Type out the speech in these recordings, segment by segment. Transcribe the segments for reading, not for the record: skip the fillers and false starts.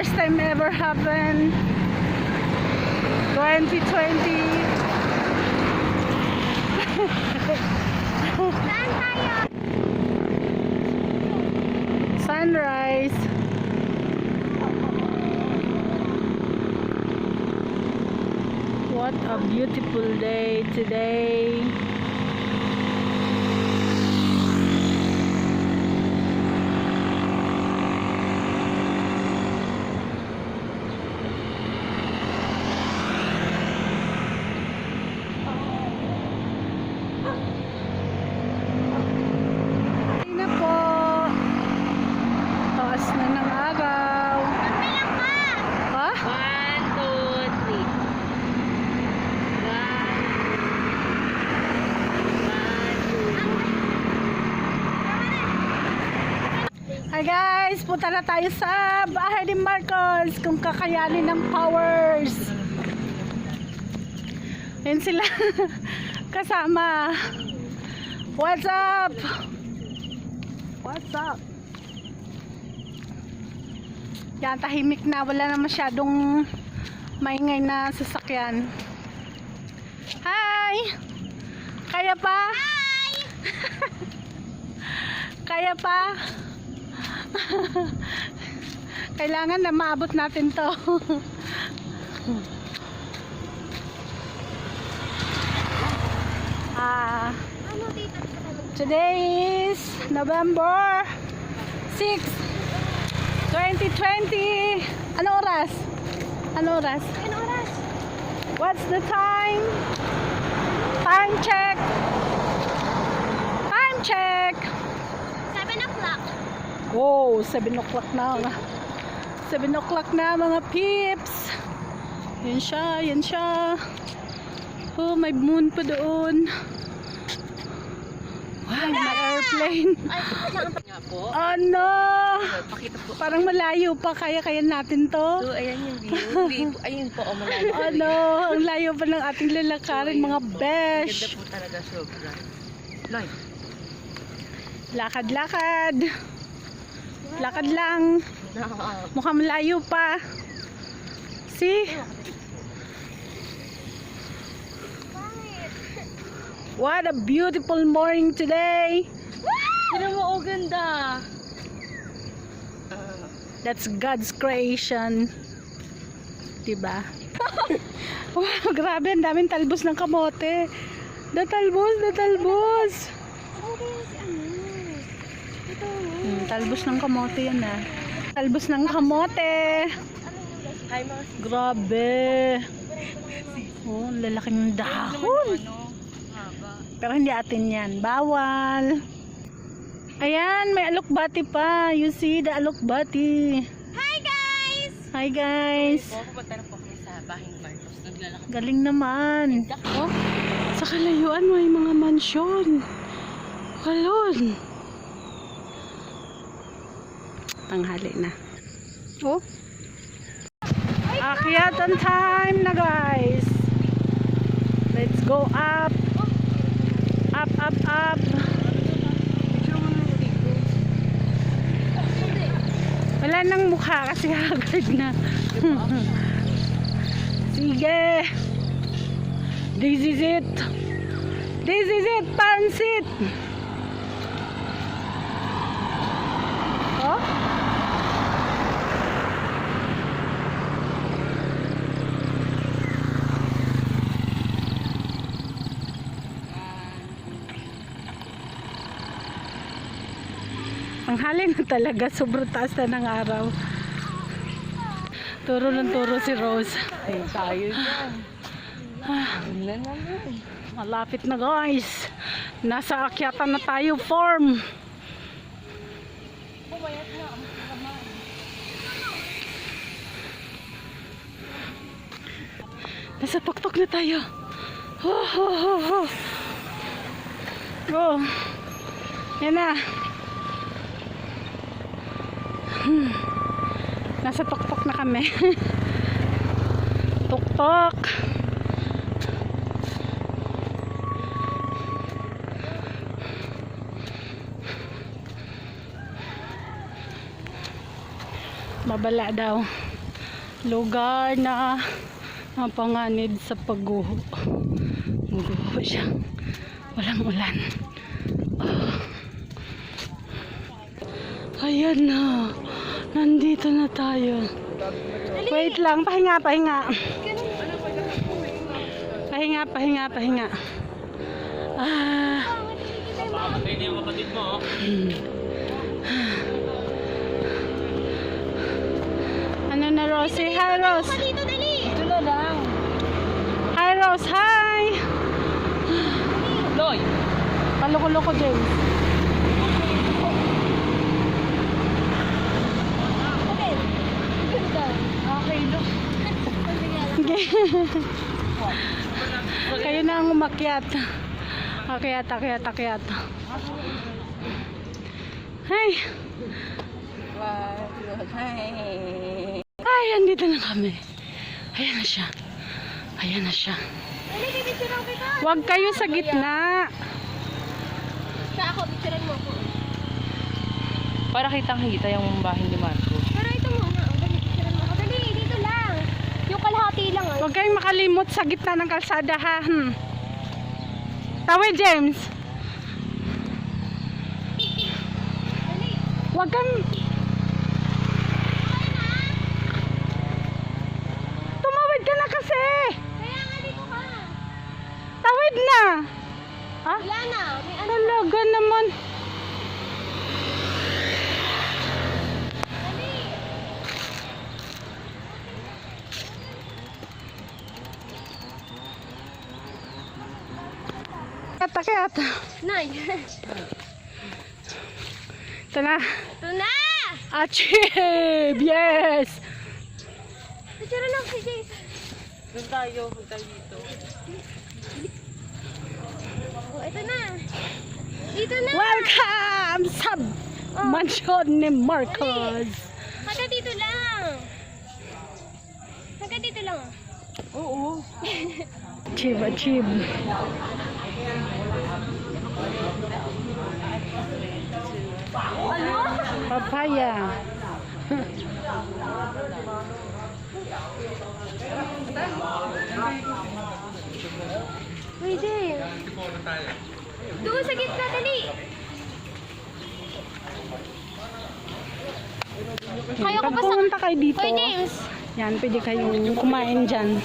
first time ever happen 2020. Saan tayo? Sunrise. What a beautiful day today. Na po. Taas na ng araw. Bilang ka! Ha? 1, 2, 3. 1, 2. Hi guys! Punta na tayo sa bahay ni Marcos kung kakayanin ng powers. Yan sila kasama. What's up? What's up? Yan, tahimik na. Wala na masyadong maingay na sasakyan. Hi! Kaya pa? Hi! Kaya pa? Kailangan na maabot natin to. Ano dito? Today is November 6, 2020. Ano oras? Ano oras? Ano oras? What's the time? Time check. Time check. 7 o'clock. Oh, 7 o'clock na. 7 o'clock na mga peeps. Yan siya, yan siya. Oh, may moon pa doon. Wow, may airplane. Ay, kailangan pa. Nga po. Ano? Pakita po. Parang malayo pa, kaya natin to. So, ayan yung view. Ayun po, malayo. Ano, ang layo pa ng ating lalakarin, mga besh. Ganda po talaga sobra. Loy. Lakad-lakad. Lakad lang. Mukhang malayo pa. See? What a beautiful morning today. Sino mo, oh, ganda. That's God's creation. Diba? Wow, grabe. Ang daming talbos ng kamote. Natalbos, natalbos. Okay, si ano? Ito. Talbos ng kamote yan ah. Talbos ng kamote. Hi, mga sis. Grabe. Oh, lalaking dahon. Ano? Haba. Pero hindi atin yan. Bawal. Ayan, may alokbati pa. You see the alokbati. Hi guys! Hi guys. Po, pupunta na po kami sa bahay ni Marcos. Naglalakad. Galing naman. Oh, sa kalayuan may mga mansyon. Halon. Tanghali na. Oh. Akyatan time na guys. Let's go up. Up, up, up. Wala nang mukha kasi haggard na. Sige. This is it. This is it, pansit. Oh? Tanghali na talaga, sobrang taas na ng araw. Turo ng turo si Rose. Ay, tayo dyan. Wala naman. Malapit na guys. Nasa akyatan na tayo, farm. Nasa tuktok na tayo. Go. Yan na. Nasa tuktok na kami. Tuktok. Babala daw. lugar na mapanganib sa pagguho. Maguho siya. Walang ulan. Ayan na. Nandito na tayo. Wait lang. Pahinga. Pahinga. Ano na, Rosie? Hi, Rose. Dito, dali. Ito na lang. Hi, Rose. Hi. Loy! Paloko-loko, James. Okay. Ganda. Okay, look. Kayo na ang umakyat. Akyat. Hi. Ay, andito na kami. Ayan na siya. Dali, pipicture ako kita. Huwag kayo sa gitna. Sa ako, picturean mo ako. Para kitang-kita yung bahay ni Marco. Pero ito muna. Dali, picturean mo ako. Dali, dito lang. Yung kalahati lang. Huwag kayong makalimot sa gitna ng kalsada, ha? Tawid, James. Dali. Huwag kang... Tumawid ka na kasi. Kaya nga dito ka. Tawid na. Ha? Wala na. May ano. Talaga naman. Dali. Akyat. Nay. Ito na. Ito na. Achieve! Yes! Picturean lang si Jace. Doon tayo dito. Oh, ito na. Dito na. Welcome sa mansion ni Marcos. Hanggang dito lang. Hanggang dito lang. Oo. Achieve. Ano? Papaya. Pwede. Doon sa gitna, dali. Kaya ko Pag pa sa... pumunta kayo dito, Hoy, James. yan, pwede kayong kumain dyan.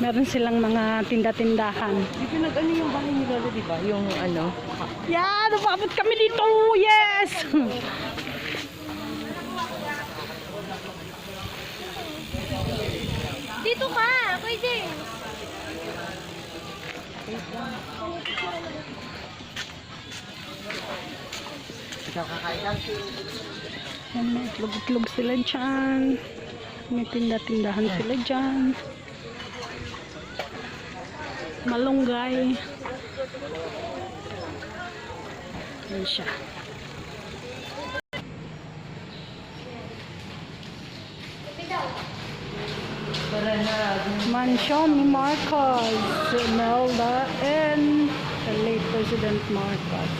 Meron silang mga tinda-tindahan. Di pinag-ano yung bahay ni Lolo, di ba? Yung ano? Yan, umabot kami dito! Yes! Dito ka. Hoy, James. Yan, may itlog-itlog sila dyan. May tinda-tindahan sila dyan. Malunggay. Yan siya. Mansion ni Marcos, Imelda, and the late President Marcos.